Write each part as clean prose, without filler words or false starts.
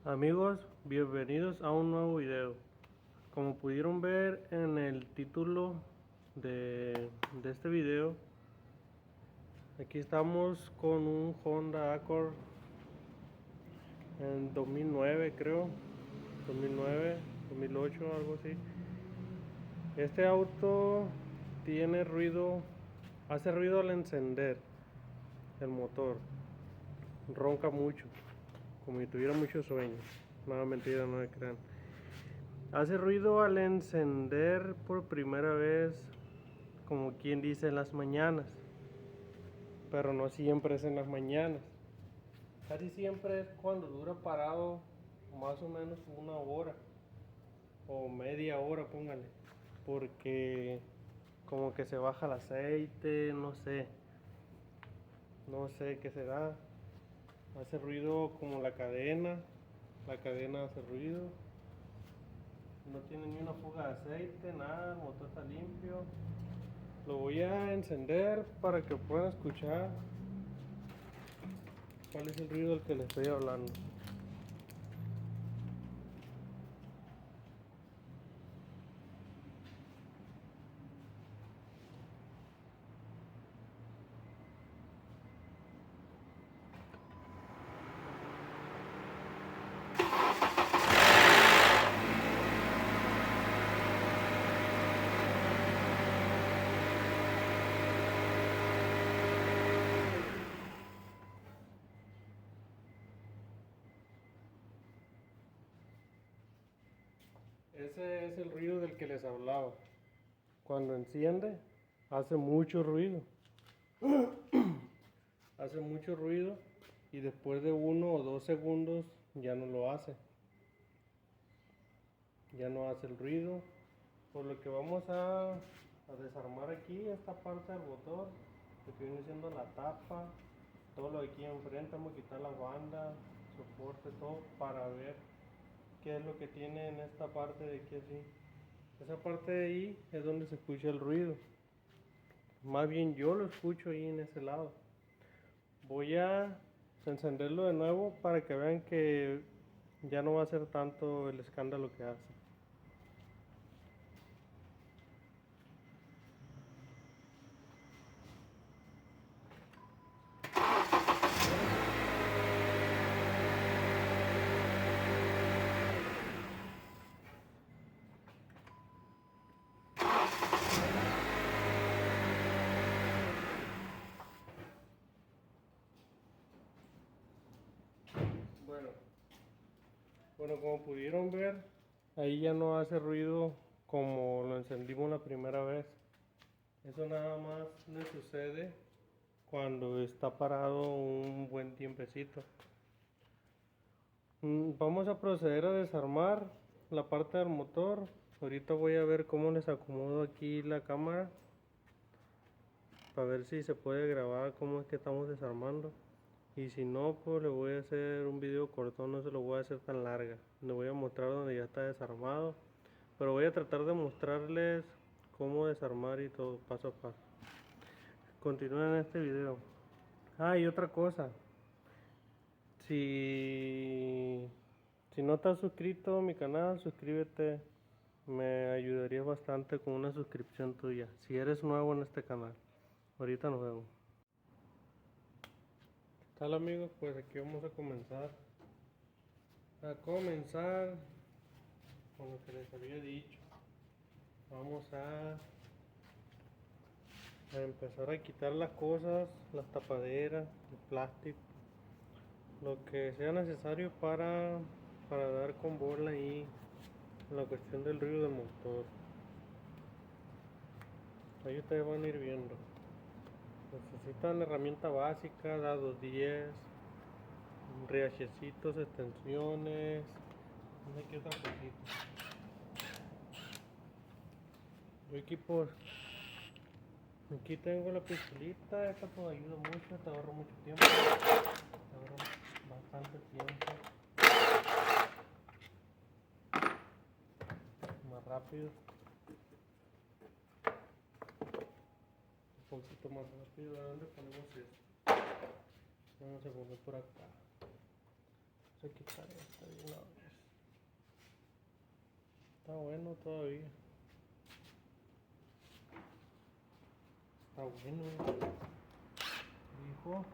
Amigos, bienvenidos a un nuevo video. Como pudieron ver en el título de este video, aquí estamos con un Honda Accord en 2009, creo, 2009, 2008, algo así. Este auto tiene ruido, hace ruido al encender el motor, ronca mucho, como si tuviera mucho sueño. No, mentira, no me crean. Hace ruido al encender por primera vez, como quien dice, en las mañanas, pero no siempre es en las mañanas. Casi siempre es cuando dura parado más o menos una hora o media hora, póngale, porque como que se baja el aceite, no sé qué será. Hace ruido como la cadena hace ruido. No tiene ni una fuga de aceite, nada, el motor está limpio. Lo voy a encender para que puedan escuchar cuál es el ruido del que les estoy hablando. Ese es el ruido del que les hablaba. Cuando enciende, hace mucho ruido. Hace mucho ruido y después de 1 o 2 segundos ya no lo hace. Ya no hace el ruido. Por lo que vamos a desarmar aquí esta parte del motor, lo que viene siendo la tapa, todo lo de aquí enfrente. Vamos a quitar las bandas, soporte, todo para ver qué es lo que tiene en esta parte de aquí así. Esa parte de ahí es donde se escucha el ruido. Más bien yo lo escucho ahí en ese lado. Voy a encenderlo de nuevo para que vean que ya no va a ser tanto el escándalo que hace. Bueno, como pudieron ver, ahí ya no hace ruido como lo encendimos la primera vez. Eso nada más le sucede cuando está parado un buen tiempecito. Vamos a proceder a desarmar la parte del motor. Ahorita voy a ver cómo les acomodo aquí la cámara para ver si se puede grabar cómo es que estamos desarmando. Y si no, pues le voy a hacer un video corto, no se lo voy a hacer tan larga. Le voy a mostrar donde ya está desarmado, pero voy a tratar de mostrarles cómo desarmar y todo paso a paso. Continúen en este video. Y otra cosa, si no estás suscrito a mi canal, suscríbete. Me ayudaría bastante con una suscripción tuya, si eres nuevo en este canal. Ahorita nos vemos. ¿Qué tal, amigos? Pues aquí vamos a comenzar. Con lo que les había dicho. Vamos a empezar a quitar las cosas, las tapaderas, el plástico, lo que sea necesario para dar con bola ahí en la cuestión del ruido del motor. Ahí ustedes van a ir viendo. Necesitan herramienta básica, dados 10, riachecitos, extensiones, no sé qué otra cosita. Yo aquí tengo la pistolita, esta pues ayuda mucho, te ahorra mucho tiempo, te ahorra bastante tiempo, más rápido, un poquito más rápido. ¿A dónde ponemos esto? Vamos a poner por acá. Vamos a quitar esta de una vez. Está bueno todavía. Está bueno. Hijo.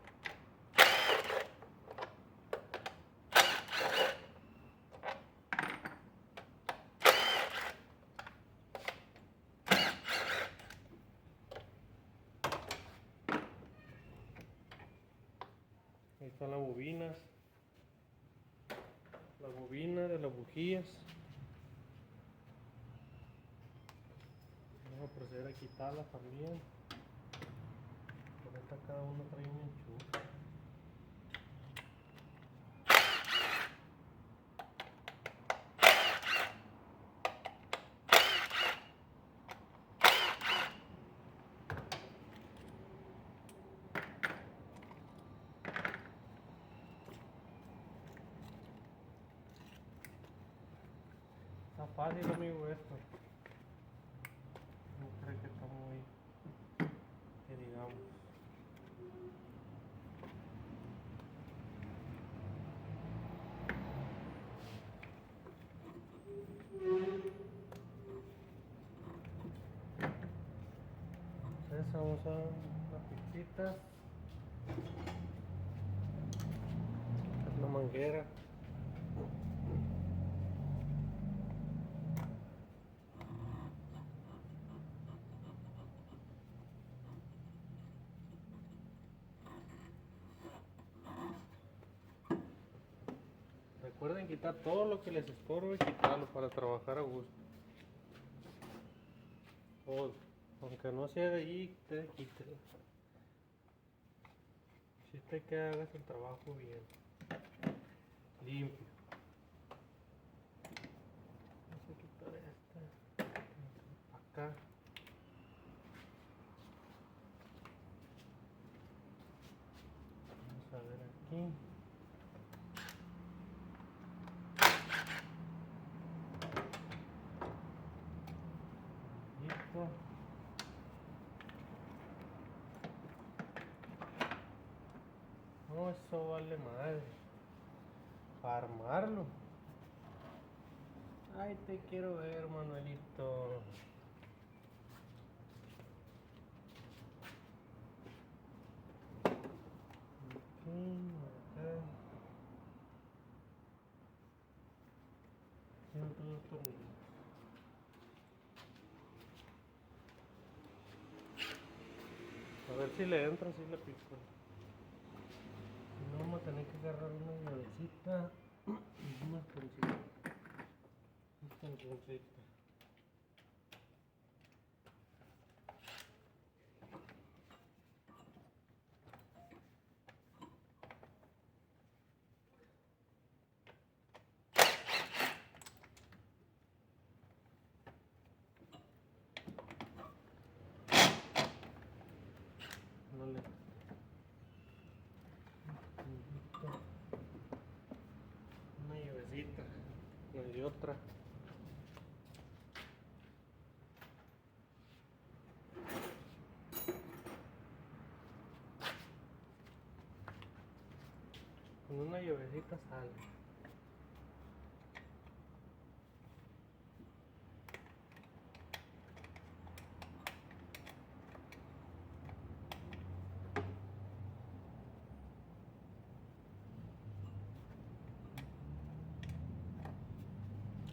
Ahí están las bobinas de las bujías. Vamos a proceder a quitarlas también. Por esta cada uno trae un enchufe. Está fácil, amigo, esto. No creo que está muy, que digamos. Entonces vamos a las pixitas. Es una manguera. Recuerden quitar todo lo que les estorbe, quitarlo para trabajar a gusto. Todo, aunque no sea de allí, te quítelo. Si te que hagas el trabajo bien, limpio. Vamos a quitar acá. Vamos a ver aquí. Listo. No, eso vale madre. Para armarlo. Ay, te quiero ver, Manuelito. Acá. Tiene todos los tornillos. A ver si le entra, si le pico. Si no, vamos a tener que agarrar una llavecita y una extensión. Una llavecita, no hay otra. Con una llavecita sale.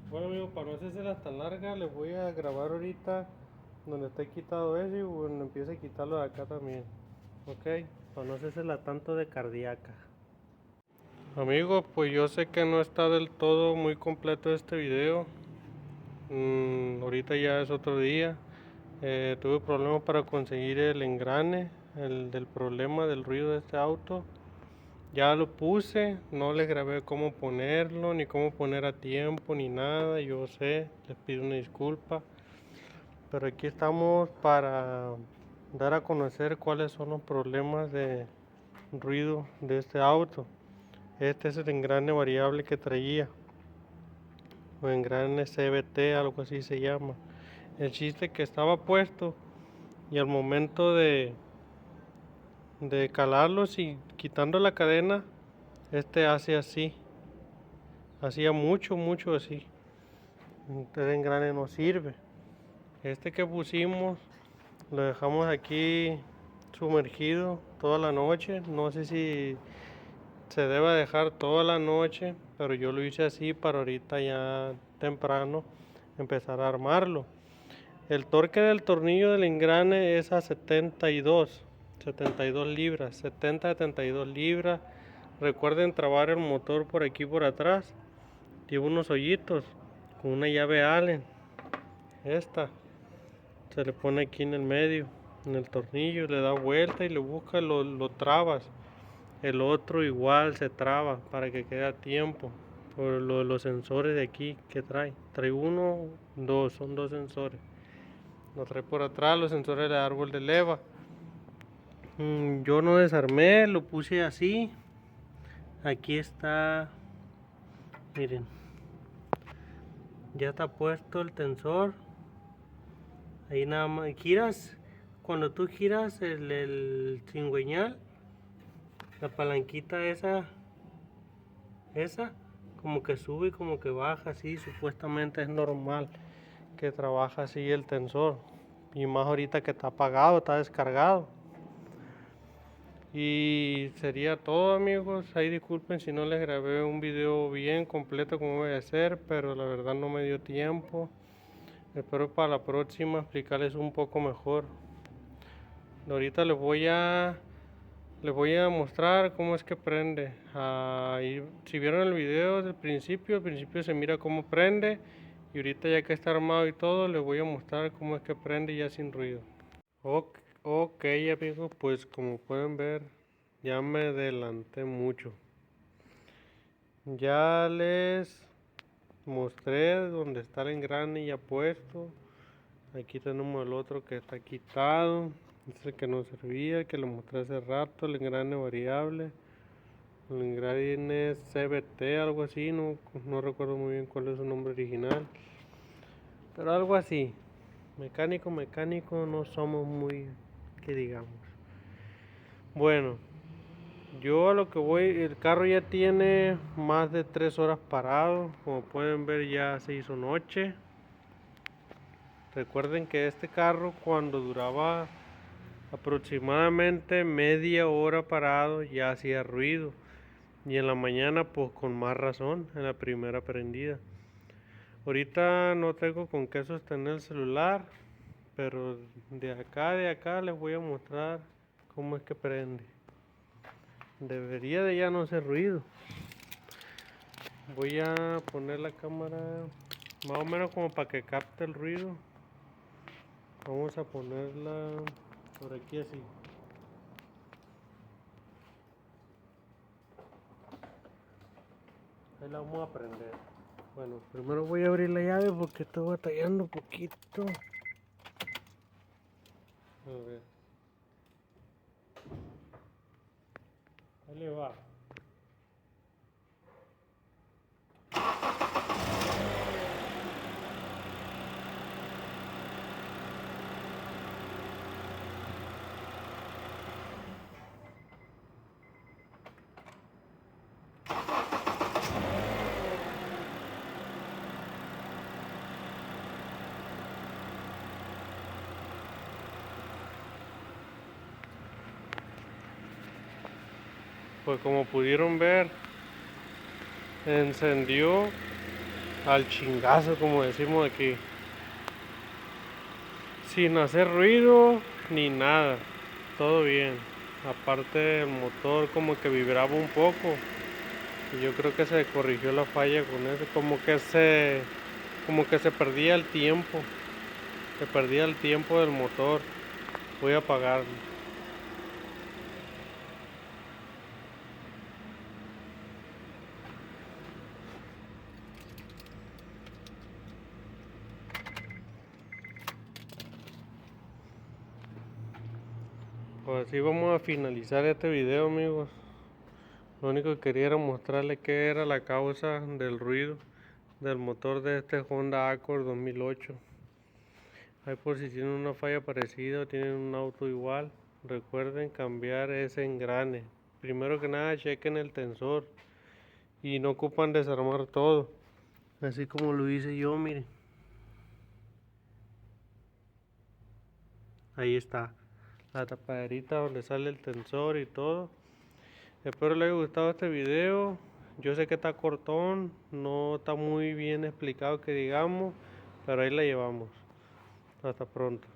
Bueno, amigos, para no hacérselas tan largas, les voy a grabar ahorita donde esté quitado eso y cuando empiece a quitarlo de acá también. Ok, para no hacérsela tanto de cardíaca. Amigos, pues yo sé que no está del todo muy completo este video. Ahorita ya es otro día. Tuve problemas para conseguir el engrane, el del problema del ruido de este auto. Ya lo puse, no les grabé cómo ponerlo, ni cómo poner a tiempo, ni nada. Yo sé, les pido una disculpa. Pero aquí estamos para dar a conocer cuáles son los problemas de ruido de este auto. Este es el engrane variable que traía, o engrane CVT, algo así se llama. El chiste que estaba puesto y al momento de calarlos y quitando la cadena, este hace así. hacía mucho así. Entonces engrane no sirve. Este que pusimos lo dejamos aquí sumergido toda la noche. No sé si se debe dejar toda la noche, pero yo lo hice así para ahorita ya temprano empezar a armarlo. El torque del tornillo del engrane es a 72 libras, 70-72 libras. Recuerden trabar el motor por aquí por atrás. Tiene unos hoyitos con una llave Allen. Esta se le pone aquí en el medio, en el tornillo, le da vuelta y le busca, lo trabas. El otro igual se traba para que quede a tiempo. Por los sensores de aquí que trae. Trae uno, dos, son dos sensores. Lo trae por atrás, los sensores de árbol de leva. Yo no desarmé, lo puse así. Aquí está, miren, ya está puesto el tensor. Ahí nada más giras. Cuando tú giras el cigüeñal, la palanquita esa como que sube y como que baja así. Supuestamente es normal que trabaja así el tensor, y más ahorita que está apagado, está descargado. Y sería todo, amigos. Ahí disculpen si no les grabé un video bien completo como voy a hacer, pero la verdad no me dio tiempo. Espero para la próxima explicarles un poco mejor. Ahorita les voy a mostrar cómo es que prende. Si vieron el video desde el principio, al principio se mira cómo prende, y ahorita ya que está armado y todo, les voy a mostrar cómo es que prende ya sin ruido. Ok, amigos, pues como pueden ver, ya me adelanté mucho. Ya les mostré donde está el engrane ya puesto. Aquí tenemos el otro que está quitado. Este es el que no servía, el que le mostré hace rato, el engrane variable. El engrane CBT, algo así, no recuerdo muy bien cuál es su nombre original. Pero algo así. Mecánico, no somos muy, que digamos. Bueno, yo a lo que voy, el carro ya tiene más de 3 horas parado. Como pueden ver, ya se hizo noche. Recuerden que este carro, cuando duraba aproximadamente media hora parado, ya hacía ruido. Y en la mañana pues con más razón, en la primera prendida. Ahorita no tengo con qué sostener el celular, pero de acá les voy a mostrar cómo es que prende. Debería de ya no hacer ruido. Voy a poner la cámara más o menos como para que capte el ruido. Vamos a ponerla por aquí así. Ahí la vamos a prender. Bueno, primero voy a abrir la llave porque estoy batallando un poquito. A ver. Ahí le va. Pues como pudieron ver, encendió al chingazo, como decimos aquí, sin hacer ruido ni nada, todo bien. Aparte el motor como que vibraba un poco, y yo creo que se corrigió la falla con eso, como que se perdía el tiempo, del motor. Voy a apagarlo. Pues así vamos a finalizar este video, amigos. Lo único que quería era mostrarles qué era la causa del ruido del motor de este Honda Accord 2008. Ahí por si tienen una falla parecida o tienen un auto igual, recuerden cambiar ese engrane. Primero que nada chequen el tensor, y no ocupan desarmar todo, así como lo hice yo, miren. Ahí está la tapaderita donde sale el tensor y todo. Espero les haya gustado este video. Yo sé que está cortón, no está muy bien explicado que digamos, pero ahí la llevamos. Hasta pronto.